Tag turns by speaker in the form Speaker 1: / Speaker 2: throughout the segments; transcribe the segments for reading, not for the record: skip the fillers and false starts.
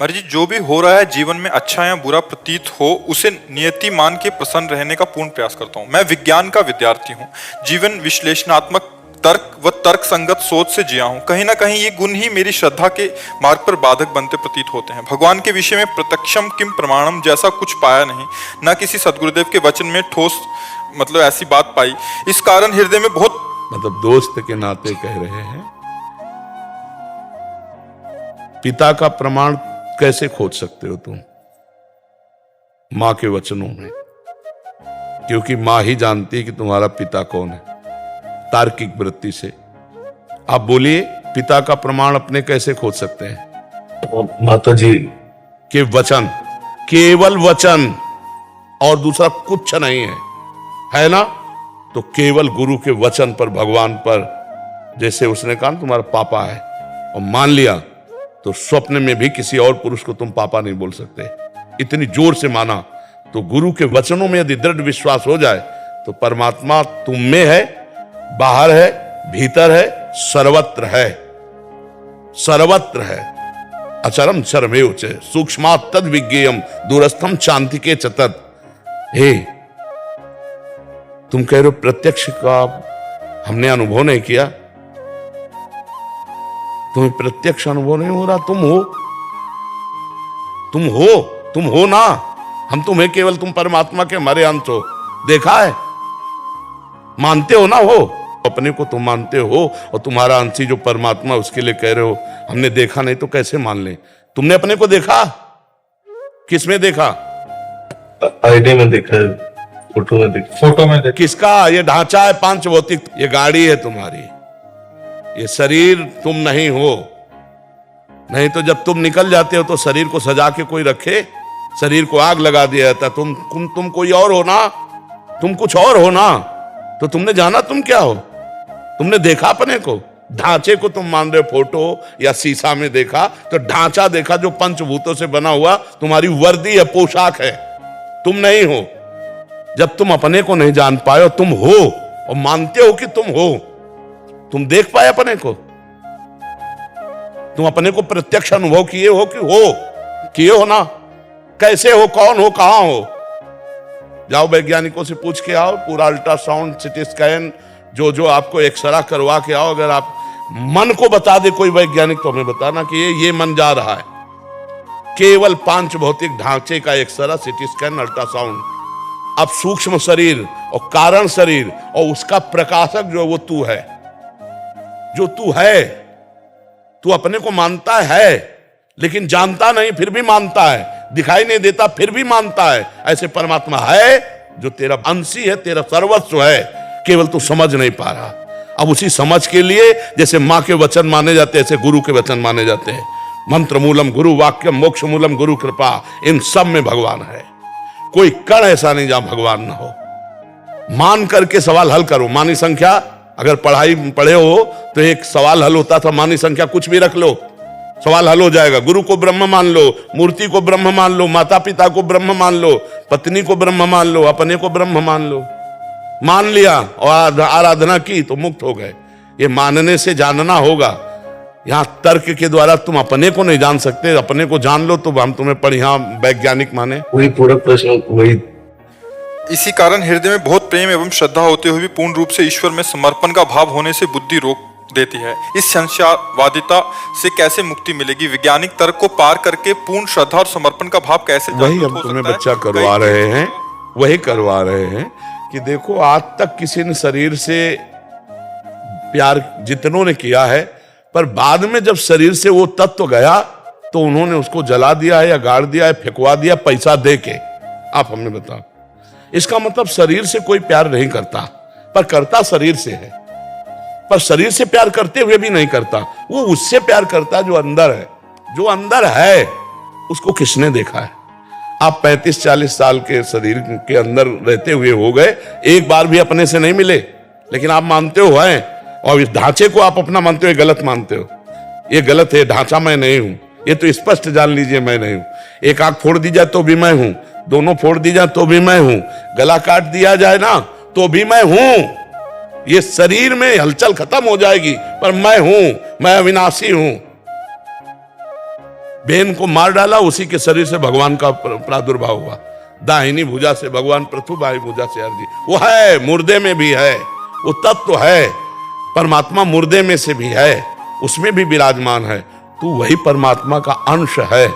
Speaker 1: मर्जी जो भी हो रहा है जीवन में अच्छा या बुरा प्रतीत हो उसे नियति मान के प्रसन्न रहने का पूर्ण प्रयास करता हूँ। मैं विज्ञान का विद्यार्थी हूँ। जीवन विश्लेषणात्मक तर्क व तर्क संगत सोच से जिया हूँ। कहीं ना कहीं ये गुण ही मेरी श्रद्धा के मार्ग पर बाधक बनते प्रतीत होते हैं। भगवान के विषय में प्रत्यक्षम किम प्रमाणम जैसा कुछ पाया नहीं, न किसी सदगुरुदेव के वचन में ठोस ऐसी बात पाई। इस कारण हृदय में बहुत
Speaker 2: दोस्त के नाते कह रहे हैं, पिता का प्रमाण कैसे खोज सकते हो तुम मां के वचनों में? क्योंकि मां ही जानती है कि तुम्हारा पिता कौन है। तार्किक वृत्ति से आप बोलिए, पिता का प्रमाण अपने कैसे खोज सकते हैं?
Speaker 3: माता जी
Speaker 2: के वचन, केवल वचन और दूसरा कुछ नहीं है ना? तो केवल गुरु के वचन पर, भगवान पर, जैसे उसने कहा तुम्हारा पापा है और मान लिया, तो स्वप्न में भी किसी और पुरुष को तुम पापा नहीं बोल सकते। इतनी जोर से माना। तो गुरु के वचनों में यदि दृढ़ विश्वास हो जाए तो परमात्मा तुम में है, बाहर है, भीतर है, सर्वत्र है, सर्वत्र है। अचरम चरमेव च सूक्ष्मात् तद विज्ञेयम दूरस्थम चान्तिके च तत्। हे, तुम कह रहे हो प्रत्यक्ष का हमने अनुभव नहीं किया, तुम्हें प्रत्यक्ष अनुभव नहीं हो रहा। तुम हो ना। हम तुम्हें केवल तुम परमात्मा के हमारे अंश हो, देखा है, मानते हो ना? हो अपने को तुम मानते हो और तुम्हारा अंशी जो परमात्मा उसके लिए कह रहे हो हमने देखा नहीं, तो कैसे मान ले? तुमने अपने को देखा? किसमें देखा?
Speaker 3: आईडी में देखा है, फोटो में देखा।
Speaker 2: किसका? ये ढांचा है पांच भौतिक, ये गाड़ी है तुम्हारी, ये शरीर तुम नहीं हो। नहीं तो जब तुम निकल जाते हो तो शरीर को सजा के कोई रखे? शरीर को आग लगा दिया जाता। तुम कोई और हो ना, तुम कुछ और हो ना। तो तुमने जाना तुम क्या हो? तुमने देखा अपने को? ढांचे को तुम मान रहे हो, फोटो या शीशा में देखा, तो ढांचा देखा जो पंचभूतों से बना हुआ तुम्हारी वर्दी है, पोशाक है। तुम नहीं हो। जब तुम अपने को नहीं जान पाए, तुम हो और मानते हो कि तुम हो, तुम देख पाए अपने को? तुम अपने को प्रत्यक्ष अनुभव किए हो कि हो? किए हो ना? कैसे हो, कौन हो, कहां हो? जाओ वैज्ञानिकों से पूछ के आओ, पूरा अल्ट्रासाउंड, सिटी स्कैन, जो आपको एक्सरा करवा के आओ। अगर आप मन को बता दे कोई वैज्ञानिक तो हमें बताना कि ये मन जा रहा है। केवल पांच भौतिक ढांचे का एक्सरा, सिटी स्कैन, अल्ट्रासाउंड। अब सूक्ष्म शरीर और कारण शरीर और उसका प्रकाशक जो वो तू है, जो तू है। तू अपने को मानता है लेकिन जानता नहीं, फिर भी मानता है। दिखाई नहीं देता फिर भी मानता है। ऐसे परमात्मा है जो तेरा अंशी है, तेरा सर्वस्व है, केवल तू समझ नहीं पा रहा। अब उसी समझ के लिए जैसे मां के वचन माने जाते हैं, ऐसे गुरु के वचन माने जाते हैं। मंत्र मूलम गुरु वाक्यम, मोक्ष मूलम गुरु कृपा। इन सब में भगवान है। कोई कण ऐसा नहीं जहां भगवान ना हो। मान करके सवाल हल करो। मानी संख्या, अगर पढ़े हो तो एक सवाल हल होता था, मानी संख्या कुछ भी रख लो, सवाल हल हो जाएगा। गुरु को ब्रह्म मान लो, मूर्ति को ब्रह्म मान लो, माता पिता को ब्रह्म मान लो, पत्नी को ब्रह्म मान लो, अपने को ब्रह्म मान लो। मान लिया और आराधना की तो मुक्त हो गए। ये मानने से जानना होगा। यहां तर्क के द्वारा तुम अपने को नहीं जान सकते। अपने को जान लो तो हम तुम्हें बढ़िया वैज्ञानिक माने।
Speaker 3: वही पूरा प्रश्न वही।
Speaker 1: इसी कारण हृदय में बहुत प्रेम एवं श्रद्धा होते हुए भी पूर्ण रूप से ईश्वर में समर्पण का भाव होने से बुद्धि रोक देती है। इस संशयवादिता से कैसे मुक्ति मिलेगी? वैज्ञानिक तर्क को पार करके पूर्ण श्रद्धा और समर्पण का भाव कैसे
Speaker 2: वही हम तुम्हें बच्चा करवा रहे हैं, वही करवा रहे हैं कि देखो, आज तक किसी ने शरीर से प्यार जितनों ने किया है, पर बाद में जब शरीर से वो तत्व गया तो उन्होंने उसको जला दिया है या गाड़ दिया है, फेंकवा दिया पैसा दे के। आप हमें बताओ, इसका मतलब शरीर से कोई प्यार नहीं करता, पर करता शरीर से है। पर शरीर से प्यार करते हुए भी नहीं करता, वो उससे प्यार करता जो अंदर है। जो अंदर है उसको किसने देखा है? आप 35-40 साल के शरीर के अंदर रहते हुए हो गए, एक बार भी अपने से नहीं मिले, लेकिन आप मानते हो हैं। और इस ढांचे को आप अपना मानते हो, ये गलत मानते हो। ये गलत है, ढांचा मैं नहीं हूं। ये तो स्पष्ट जान लीजिए, मैं नहीं हूं। एक आंख फोड़ दी जाए तो भी मैं हूं, दोनों फोड़ दी जाए तो भी मैं हूं, गला काट दिया जाए ना तो भी मैं हूं। ये शरीर में हलचल खत्म हो जाएगी, पर मैं हूं, मैं अविनाशी हूं। बहन को मार डाला, उसी के शरीर से भगवान का प्रादुर्भाव हुआ। दाहिनी भुजा से भगवान पृथु, बाई भुजा से अर्जी। वो है, मुर्दे में भी है, वो तत्व है। परमात्मा मुर्दे में से भी है, उसमें भी विराजमान है। तू वही परमात्मा का अंश है।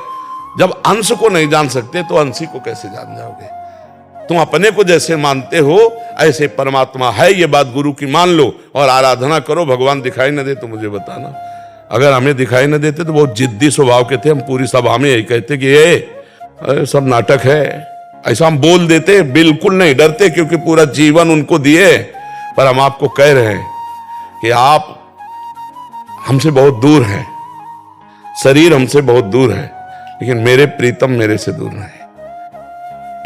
Speaker 2: जब अंश को नहीं जान सकते तो अंशी को कैसे जान जाओगे? तुम अपने को जैसे मानते हो ऐसे परमात्मा है, ये बात गुरु की मान लो और आराधना करो। भगवान दिखाई न दे तो मुझे बताना। अगर हमें दिखाई न देते तो बहुत जिद्दी स्वभाव के थे, हम पूरी सभा में यही कहते कि ये सब नाटक है, ऐसा हम बोल देते। बिल्कुल नहीं डरते, क्योंकि पूरा जीवन उनको दिए। पर हम आपको कह रहे हैं कि आप हमसे बहुत दूर हैं, शरीर हमसे बहुत दूर है, लेकिन मेरे प्रीतम मेरे से दूर नहीं।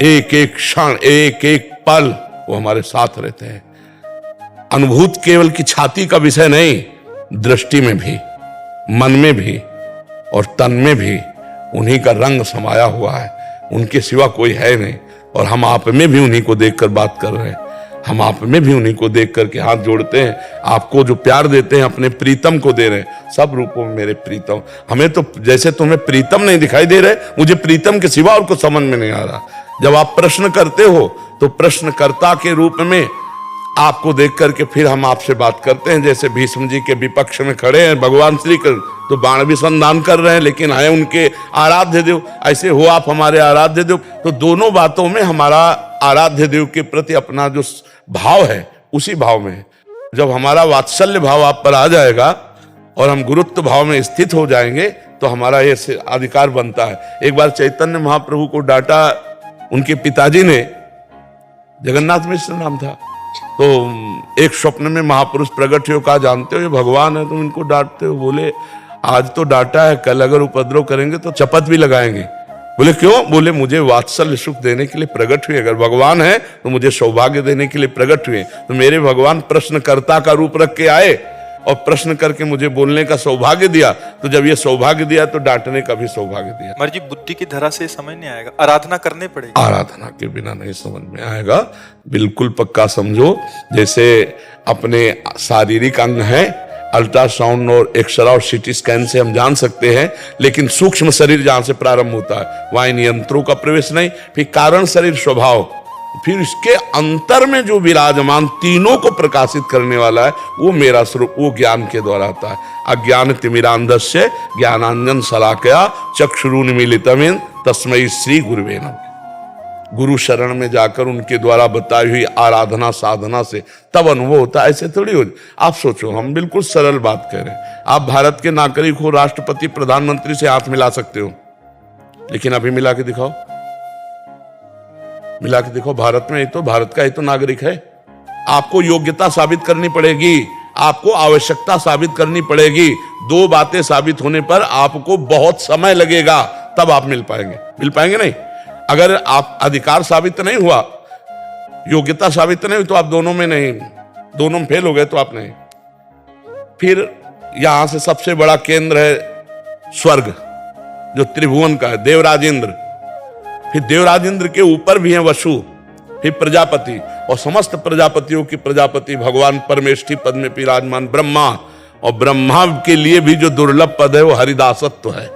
Speaker 2: एक एक क्षण, एक एक पल वो हमारे साथ रहते हैं। अनुभूत केवल की छाती का विषय नहीं, दृष्टि में भी, मन में भी और तन में भी उन्हीं का रंग समाया हुआ है। उनके सिवा कोई है नहीं। और हम आप में भी उन्हीं को देखकर बात कर रहे हैं। हम आप में भी उन्हीं को देख करके हाथ जोड़ते हैं। आपको जो प्यार देते हैं अपने प्रीतम को दे रहे हैं। सब रूपों में मेरे प्रीतम। हमें तो जैसे तुम्हें प्रीतम नहीं दिखाई दे रहे, मुझे प्रीतम के सिवा और कुछ समझ में नहीं आ रहा। जब आप प्रश्न करते हो तो प्रश्नकर्ता के रूप में आपको देख करके फिर हम आपसे बात करते हैं। जैसे भीष्म जी के विपक्ष में खड़े हैं भगवान श्री कृष्ण, तो बाण भी संधान कर रहे हैं, लेकिन है उनके आराध्य देव। ऐसे हो आप हमारे आराध्य देव। तो दोनों बातों में हमारा आराध्य देव के प्रति अपना जो भाव है उसी भाव में है। जब हमारा वात्सल्य भाव आप पर आ जाएगा और हम गुरुत्व भाव में स्थित हो जाएंगे तो हमारा ये अधिकार बनता है। एक बार चैतन्य महाप्रभु को डांटा उनके पिताजी ने, जगन्नाथ मिश्र नाम था। तो एक स्वप्न में महापुरुष प्रकट हुए, कहा जानते हो ये भगवान है, तुम इनको डांटते हो? बोले आज तो डांटा है, कल अगर उपद्रव करेंगे तो चपत भी लगाएंगे। बोले क्यों? बोले मुझे वात्सल्य सुख देने के लिए प्रकट हुए। अगर भगवान है तो मुझे सौभाग्य देने के लिए प्रकट हुए। तो मेरे भगवान प्रश्नकर्ता का रूप रख के आए और प्रश्न करके मुझे बोलने का सौभाग्य दिया। तो जब ये सौभाग्य दिया तो डांटने का भी सौभाग्य दिया।
Speaker 1: मर्जी बुद्धि की धरा से समझ नहीं आएगा, आराधना करनी पड़ेगी।
Speaker 2: आराधना के बिना नहीं समझ में आएगा। बिल्कुल पक्का समझो। जैसे अपने शारीरिक अंग है, अल्ट्रासाउंड और एक्सरे और सीटी स्कैन से हम जान सकते हैं, लेकिन सूक्ष्म शरीर जहां से प्रारंभ होता है वहां इन यंत्रों का प्रवेश नहीं। फिर कारण शरीर स्वभाव, फिर इसके अंतर में जो विराजमान तीनों को प्रकाशित करने वाला है वो मेरा स्वरूप, वो ज्ञान के द्वारा आता है। अज्ञान तिमिरांधस्य ज्ञानांजन शलाकया चक्षुरुन्मीलितम् तस्मै श्री गुरुवे नमः। गुरु शरण में जाकर उनके द्वारा बताई हुई आराधना साधना से तब अनुभव होता है। ऐसे थोड़ी हो। आप सोचो, हम बिल्कुल सरल बात कह रहे हैं। आप भारत के नागरिक हो, राष्ट्रपति प्रधानमंत्री से हाथ मिला सकते हो, लेकिन अभी मिला के दिखाओ, मिला के देखो। भारत में तो भारत का ही तो नागरिक है। आपको योग्यता साबित करनी पड़ेगी, आपको आवश्यकता साबित करनी पड़ेगी। दो बातें साबित होने पर आपको बहुत समय लगेगा, तब आप मिल पाएंगे। मिल पाएंगे नहीं। अगर आप अधिकार साबित नहीं हुआ, योग्यता साबित नहीं हुई, तो आप दोनों में नहीं, दोनों में फेल हो गए तो आप नहीं। फिर यहां से सबसे बड़ा केंद्र है स्वर्ग, जो त्रिभुवन का है, देवराज इंद्र। फिर देवराज इंद्र के ऊपर भी है वसु, फिर प्रजापति, और समस्त प्रजापतियों की प्रजापति भगवान परमेष्ठी पद में विराजमान ब्रह्मा। और ब्रह्मा के लिए भी जो दुर्लभ पद है वो हरिदासत्व है।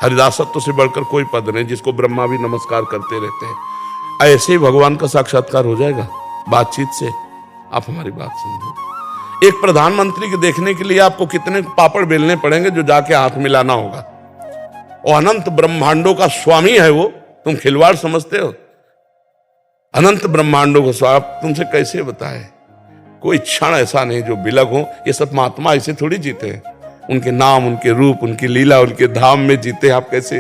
Speaker 2: हरिदासत्व से बढ़कर कोई पद नहीं, जिसको ब्रह्मा भी नमस्कार करते रहते हैं। ऐसे ही भगवान का साक्षात्कार हो जाएगा बातचीत से। आप हमारी बात समझो। एक प्रधानमंत्री के देखने के लिए आपको कितने पापड़ बेलने पड़ेंगे जो जाके हाथ मिलाना होगा। और अनंत ब्रह्मांडों का स्वामी है वो, तुम खिलवाड़ समझते हो? अनंत ब्रह्मांडों को स्वामी तुमसे कैसे बताए? कोई क्षण ऐसा नहीं जो बिलग हो। ये सब महात्मा ऐसे थोड़ी जीते हैं। उनके नाम, उनके रूप, उनकी लीला, उनके धाम में जीते। आप कैसे?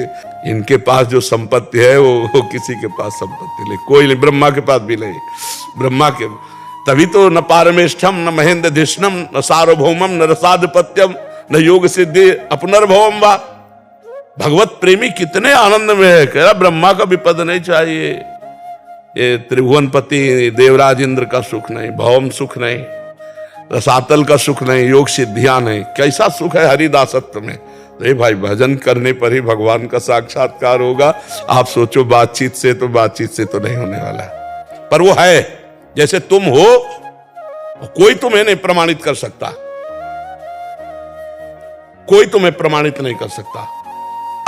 Speaker 2: इनके पास जो संपत्ति है वो किसी के पास संपत्ति नहीं, कोई नहीं। ब्रह्मा के पास भी नहीं। ब्रह्मा के तभी तो न पारमेष्ठम न महेंद्र धिष्णम न सार्वभौमम न रसाधिपत्यम न योग सिद्धि अपनर्भवम वा। भगवत प्रेमी कितने आनंद में है। कह रहा ब्रह्मा का भी पद नहीं चाहिए, ये त्रिभुवनपति देवराज इंद्र का सुख नहीं, भौम सुख नहीं, रसातल का सुख नहीं, योग सिद्धियां नहीं। कैसा सुख है हरिदासत्व में। तो ये भाई भजन करने पर ही भगवान का साक्षात्कार होगा। आप सोचो बातचीत से तो नहीं होने वाला, पर वो है। जैसे तुम हो, कोई तुम्हें नहीं प्रमाणित कर सकता, कोई तुम्हें प्रमाणित नहीं कर सकता।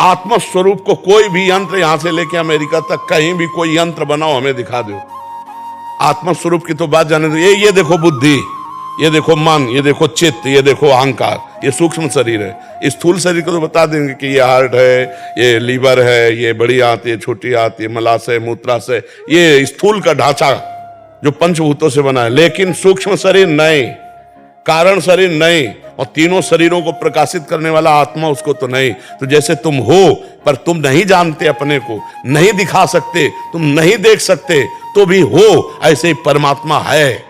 Speaker 2: आत्म स्वरूप को कोई भी यंत्र यहां से लेके अमेरिका तक कहीं भी कोई यंत्र बनाओ, हमें दिखा दो। आत्म स्वरूप की तो बात जाने दो। ये देखो बुद्धि, ये देखो मन, ये देखो चित्त, ये देखो अहंकार, ये सूक्ष्म शरीर है। इस स्थूल शरीर को तो बता देंगे कि ये हार्ट है, ये लीवर है, ये बड़ी आंत, ये छोटी आंत, ये मलाशय, मूत्राशय, ये स्थूल का ढांचा जो पंचभूतों से बना है। लेकिन सूक्ष्म शरीर नहीं, कारण शरीर नहीं, और तीनों शरीरों को प्रकाशित करने वाला आत्मा उसको तो नहीं। तो जैसे तुम हो पर तुम नहीं जानते, अपने को नहीं दिखा सकते, तुम नहीं देख सकते, तो भी हो, ऐसे ही परमात्मा है।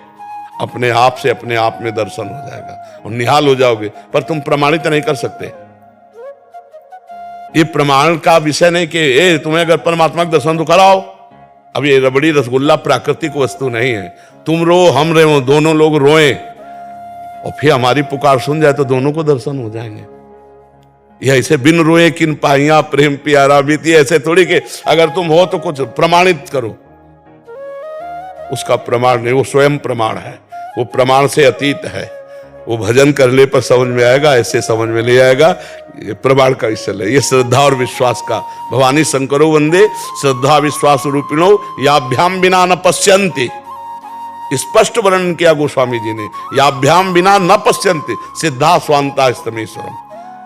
Speaker 2: अपने आप से अपने आप में दर्शन हो जाएगा और निहाल हो जाओगे, पर तुम प्रमाणित नहीं कर सकते। ये प्रमाण का विषय नहीं कि तुम्हें अगर परमात्मा का दर्शन तो कराओ। अब ये रबड़ी रसगुल्ला प्राकृतिक वस्तु नहीं है। तुम रो, हम रो, दोनों लोग रोएं और फिर हमारी पुकार सुन जाए तो दोनों को दर्शन हो जाएंगे। ये ऐसे बिन रोए किन पाइया प्रेम प्यारा बीती, ऐसे थोड़ी कि अगर तुम हो तो कुछ प्रमाणित करो। उसका प्रमाण नहीं, वो स्वयं प्रमाण है, वो प्रमाण से अतीत है। वो भजन करने पर समझ में आएगा, ऐसे समझ में ले आएगा। ये प्रमाण का विषय है, ये श्रद्धा और विश्वास का। भवानी शंकरो वंदे श्रद्धा विश्वास रूपिणो याभ्याम बिना न पश्यन्ति। स्पष्ट वर्णन किया गोस्वामी जी ने, याभ्याम बिना न पश्यन्ति सिद्धा स्वांता स्तमेश्वरम।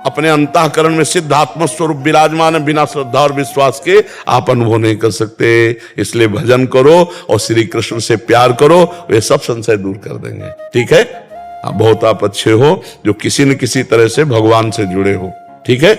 Speaker 2: अपने अंतःकरण में सिद्ध आत्म स्वरूप विराजमान है, बिना श्रद्धा और विश्वास के आप अनुभव नहीं कर सकते। इसलिए भजन करो और श्री कृष्ण से प्यार करो, वे सब संशय दूर कर देंगे। ठीक है, आप बहुत आप अच्छे हो जो किसी न किसी तरह से भगवान से जुड़े हो। ठीक है।